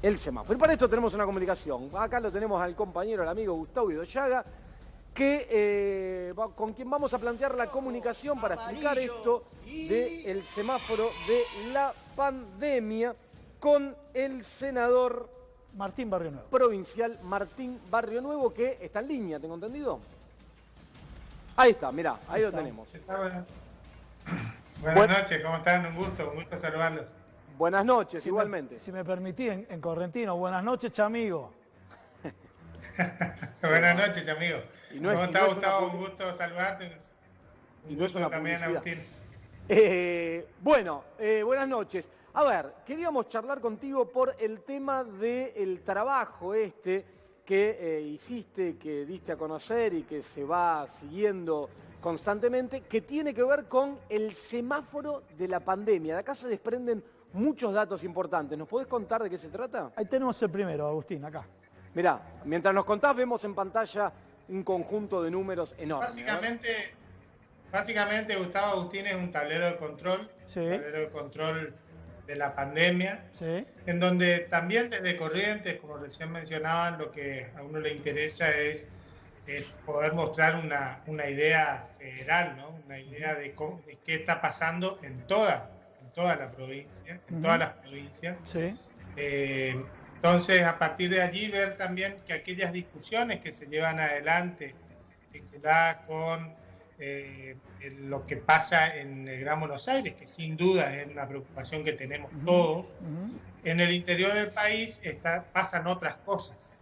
el semáforo. Y para esto tenemos una comunicación. Acá lo tenemos al compañero, al amigo Gustavo Idoyaga, con quien vamos a plantear la comunicación para explicar esto del semáforo de la pandemia con el senador Martín Barrio Nuevo. provincial Martín Barrio Nuevo, que está en línea, ¿tengo entendido? Ahí está, mirá, ahí lo tenemos. Buenas noches, ¿cómo están? Un gusto saludarlos. Buenas noches, igualmente. Si me permitís, en correntino, buenas noches, chamigo. Buenas noches, amigo. No ¿Cómo estás, Gustavo? Un gusto saludarte. Y no es una también, publicidad. Agustín. Buenas noches. A ver, queríamos charlar contigo por el tema del trabajo que hiciste, que diste a conocer y que se va siguiendo constantemente, que tiene que ver con el semáforo de la pandemia. De acá se desprenden muchos datos importantes. ¿Nos podés contar de qué se trata? Ahí tenemos el primero, Agustín, acá. Mirá, mientras nos contás, vemos en pantalla un conjunto de números enormes. Básicamente, Gustavo, Agustín, es un tablero de control. Sí. Un tablero de control de la pandemia. Sí. En donde también desde Corrientes, como recién mencionaban, lo que a uno le interesa es poder mostrar una idea federal, ¿no? Una idea de qué está pasando en toda la provincia, en todas las provincias. Sí. Entonces, a partir de allí, ver también que aquellas discusiones que se llevan adelante vinculadas con lo que pasa en el Gran Buenos Aires, que sin duda es una preocupación que tenemos todos, en el interior del país pasan otras cosas.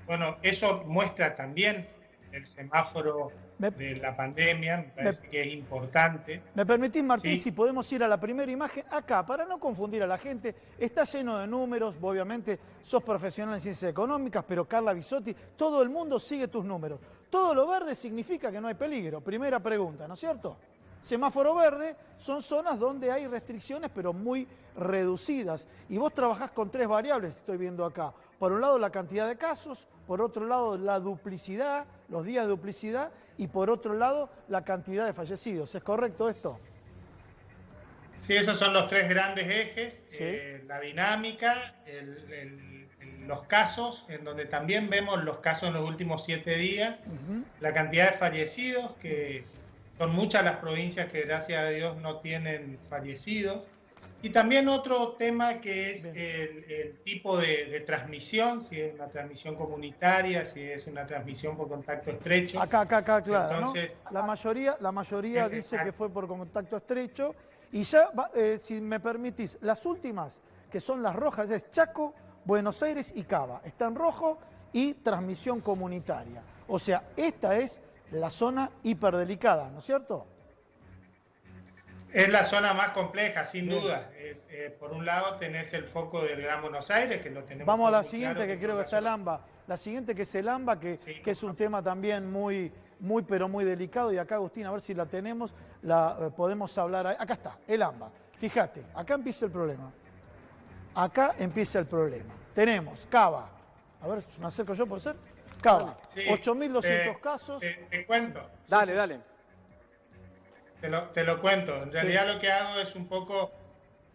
Bueno, eso muestra también el semáforo de la pandemia, me parece que es importante. ¿Me permitís, Martín, Sí. si podemos ir a la primera imagen? Acá, para no confundir a la gente, está lleno de números, obviamente sos profesional en ciencias económicas, pero Carla Bisotti, todo el mundo sigue tus números. Todo lo verde significa que no hay peligro. Primera pregunta, ¿no es cierto? Semáforo verde son zonas donde hay restricciones, pero muy reducidas. Y vos trabajás con tres variables, estoy viendo acá. Por un lado, la cantidad de casos, por otro lado, la duplicidad, los días de duplicidad, y por otro lado, la cantidad de fallecidos. ¿Es correcto esto? Sí, esos son los tres grandes ejes, Sí. la dinámica, los casos, en donde también vemos los casos en los últimos 7 días, la cantidad de fallecidos, que son muchas las provincias que gracias a Dios no tienen fallecidos, y también otro tema que es el tipo de transmisión, si es una transmisión comunitaria, si es una transmisión por contacto estrecho. Acá, claro. Entonces, ¿no? La mayoría dice que fue por contacto estrecho. Y ya, si me permitís, las últimas, que son las rojas, es Chaco, Buenos Aires y Cava. Está en rojo y transmisión comunitaria. O sea, esta es la zona hiperdelicada, ¿no es cierto? Es la zona más compleja, sin duda. Por un lado tenés el foco del Gran Buenos Aires, que lo tenemos. Vamos a la muy siguiente, claro, que creo que está el AMBA. La siguiente, que es el AMBA, que es un tema también muy delicado. Y acá, Agustín, a ver si la tenemos, podemos hablar. Acá está, el AMBA. Fíjate, acá empieza el problema. Acá empieza el problema. Tenemos Cava. A ver, me acerco yo, ¿puede ser? Cava, Sí, 8.200 casos. Te cuento. Dale. Te lo cuento. En realidad lo que hago es un poco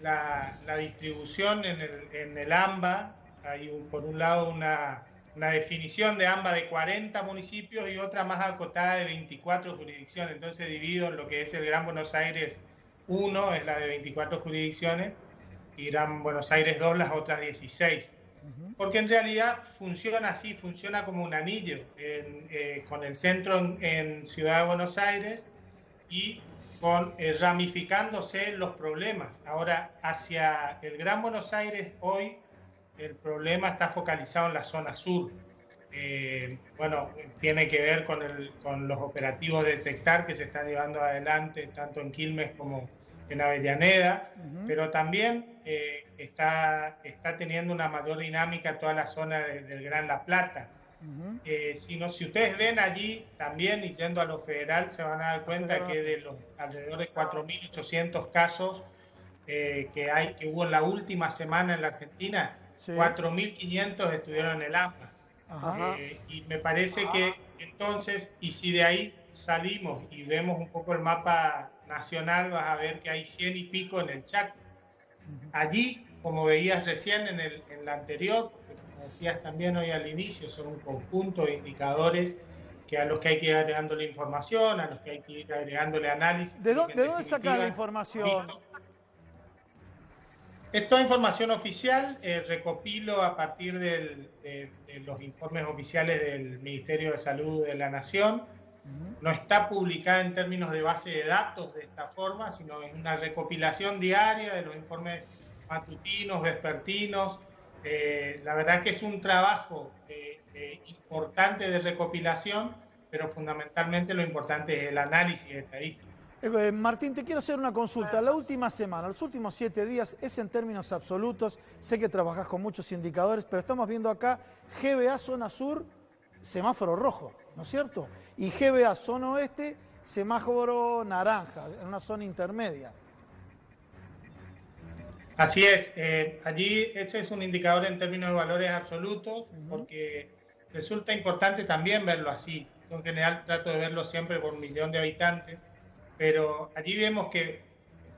la distribución en el AMBA. Hay por un lado una definición de AMBA de 40 municipios y otra más acotada de 24 jurisdicciones. Entonces divido en lo que es el Gran Buenos Aires 1, es la de 24 jurisdicciones, y Gran Buenos Aires 2, las otras 16. Porque en realidad funciona así, funciona como un anillo, con el centro en Ciudad de Buenos Aires y ramificándose los problemas. Ahora, hacia el Gran Buenos Aires hoy, el problema está focalizado en la zona sur. Bueno, tiene que ver con los operativos de detectar que se están llevando adelante tanto en Quilmes como en Avellaneda, pero también está teniendo una mayor dinámica toda la zona del Gran La Plata. Si ustedes ven allí también, y yendo a lo federal, se van a dar cuenta que de los alrededor de 4.800 casos que hubo en la última semana en la Argentina, 4.500 estuvieron en el AMBA. Y me parece que entonces, y si de ahí salimos y vemos un poco el mapa nacional, vas a ver que hay 100 y pico en el Chaco. Allí como veías recién en la anterior, como decías también hoy al inicio, son un conjunto de indicadores a los que hay que ir agregándole información, a los que hay que ir agregándole análisis. ¿De dónde sacas la información? Es toda información oficial, recopilo a partir de los informes oficiales del Ministerio de Salud de la Nación. No está publicada en términos de base de datos de esta forma, sino es una recopilación diaria de los informes matutinos, vespertinos. La verdad que es un trabajo importante de recopilación, pero fundamentalmente lo importante es el análisis estadístico. Martín, te quiero hacer una consulta. La última semana, los últimos 7 días, es en términos absolutos. Sé que trabajás con muchos indicadores, pero estamos viendo acá GBA zona sur, semáforo rojo, ¿no es cierto? Y GBA zona oeste, semáforo naranja, en una zona intermedia. Así es. Allí ese es un indicador en términos de valores absolutos, porque resulta importante también verlo así. Yo en general trato de verlo siempre por 1.000.000 de habitantes. Pero allí vemos que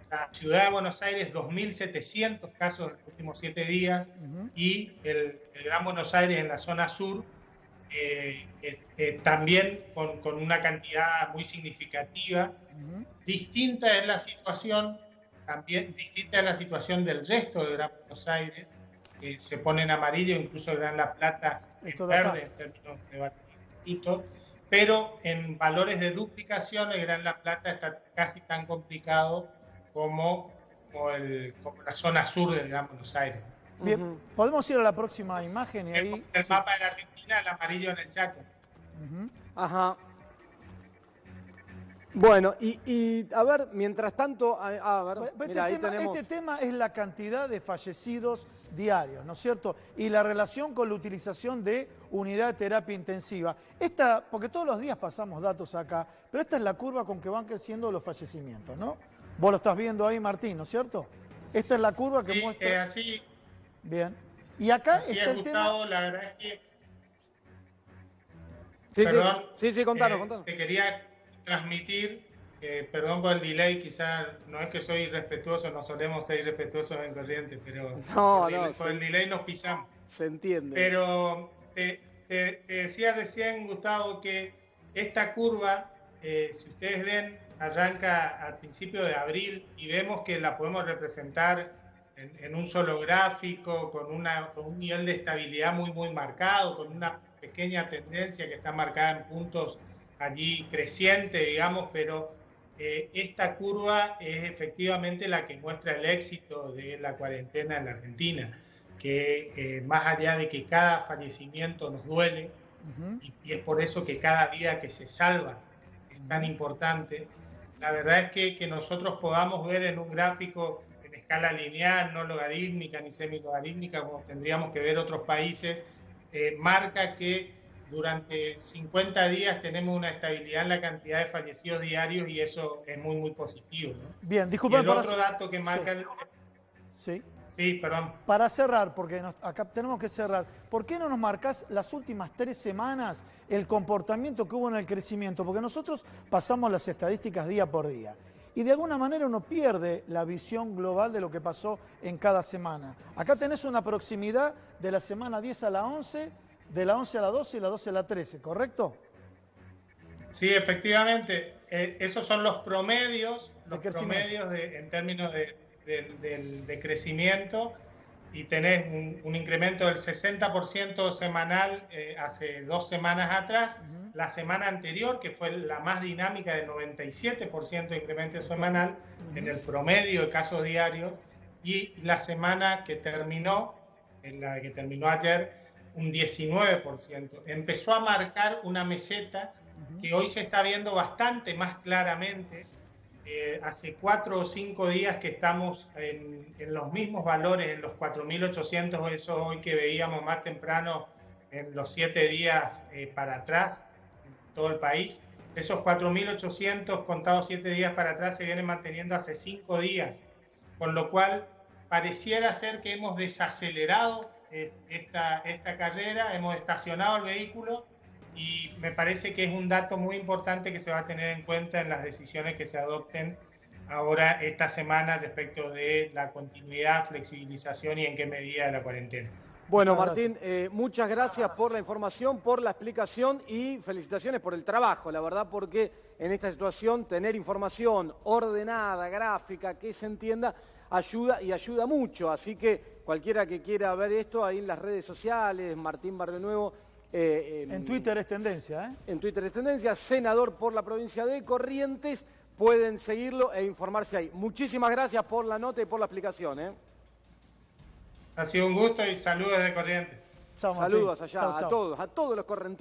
la ciudad de Buenos Aires, 2.700 casos en los últimos 7 días, y el Gran Buenos Aires en la zona sur, también con una cantidad muy significativa. Distinta es la situación, también distinta es la situación del resto de Gran Buenos Aires, que se pone en amarillo, incluso el Gran La Plata en verde en términos de valores. Pero en valores de duplicación el Gran La Plata está casi tan complicado como la zona sur del Gran Buenos Aires. Bien, podemos ir a la próxima imagen y ahí... El mapa de la Argentina, el amarillo en el Chaco. Ajá. Bueno, y a ver, mientras tanto, mira, ahí tenemos... Este tema es la cantidad de fallecidos diarios, ¿no es cierto? Y la relación con la utilización de unidad de terapia intensiva. Porque todos los días pasamos datos acá, pero esta es la curva con que van creciendo los fallecimientos, ¿no? Vos lo estás viendo ahí, Martín, ¿no es cierto? Esta es la curva que muestra... así. Bien. Y acá así está es, el Gustavo, tema... la verdad es que... Sí, perdón, sí, contanos. Te quería transmitir, perdón por el delay, quizás no es que soy irrespetuoso, no solemos ser irrespetuosos en Corrientes, pero por el delay nos pisamos. Se entiende. Pero te decía recién, Gustavo, que esta curva, si ustedes ven, arranca al principio de abril y vemos que la podemos representar en un solo gráfico, con un nivel de estabilidad muy, muy marcado, con una pequeña tendencia que está marcada en puntos allí creciente, digamos, pero esta curva es efectivamente la que muestra el éxito de la cuarentena en la Argentina, que más allá de que cada fallecimiento nos duele, y es por eso que cada vida que se salva es tan importante, la verdad es que nosotros podamos ver en un gráfico en escala lineal, no logarítmica ni semilogarítmica, como tendríamos que ver otros países, marca que durante 50 días tenemos una estabilidad en la cantidad de fallecidos diarios y eso es muy, muy positivo, ¿no? Bien, disculpen. El otro dato que marca... Sí. Sí, perdón. Para cerrar, porque acá tenemos que cerrar, ¿por qué no nos marcás las últimas 3 semanas el comportamiento que hubo en el crecimiento? Porque nosotros pasamos las estadísticas día por día y de alguna manera uno pierde la visión global de lo que pasó en cada semana. Acá tenés una proximidad de la semana 10 a la 11, de la 11 a la 12 y la 12 a la 13, ¿correcto? Sí, efectivamente. Esos son los promedios, en términos de crecimiento, y tenés un incremento del 60% semanal hace 2 semanas atrás. La semana anterior, que fue la más dinámica, de 97% de incremento semanal en el promedio de casos diarios, y la semana que terminó, en la que terminó ayer, un 19%. Empezó a marcar una meseta que hoy se está viendo bastante más claramente. Hace 4 o 5 días que estamos en los mismos valores, en los 4.800, eso hoy que veíamos más temprano en los 7 días para atrás, en todo el país. Esos 4.800 contados 7 días para atrás se vienen manteniendo hace 5 días, con lo cual pareciera ser que hemos desacelerado esta carrera, hemos estacionado el vehículo, y me parece que es un dato muy importante que se va a tener en cuenta en las decisiones que se adopten ahora esta semana respecto de la continuidad, flexibilización y en qué medida de la cuarentena. Bueno, Martín, muchas gracias por la información, por la explicación y felicitaciones por el trabajo, la verdad, porque en esta situación tener información ordenada, gráfica, que se entienda, ayuda y ayuda mucho. Así que cualquiera que quiera ver esto ahí en las redes sociales, Martín Barrionuevo. En Twitter es tendencia, ¿eh? En Twitter es tendencia, senador por la provincia de Corrientes, pueden seguirlo e informarse ahí. Muchísimas gracias por la nota y por la explicación, ¿eh? Ha sido un gusto y saludos de Corrientes. Chao, Martín. Saludos allá Chau, chau. a todos los correntinos.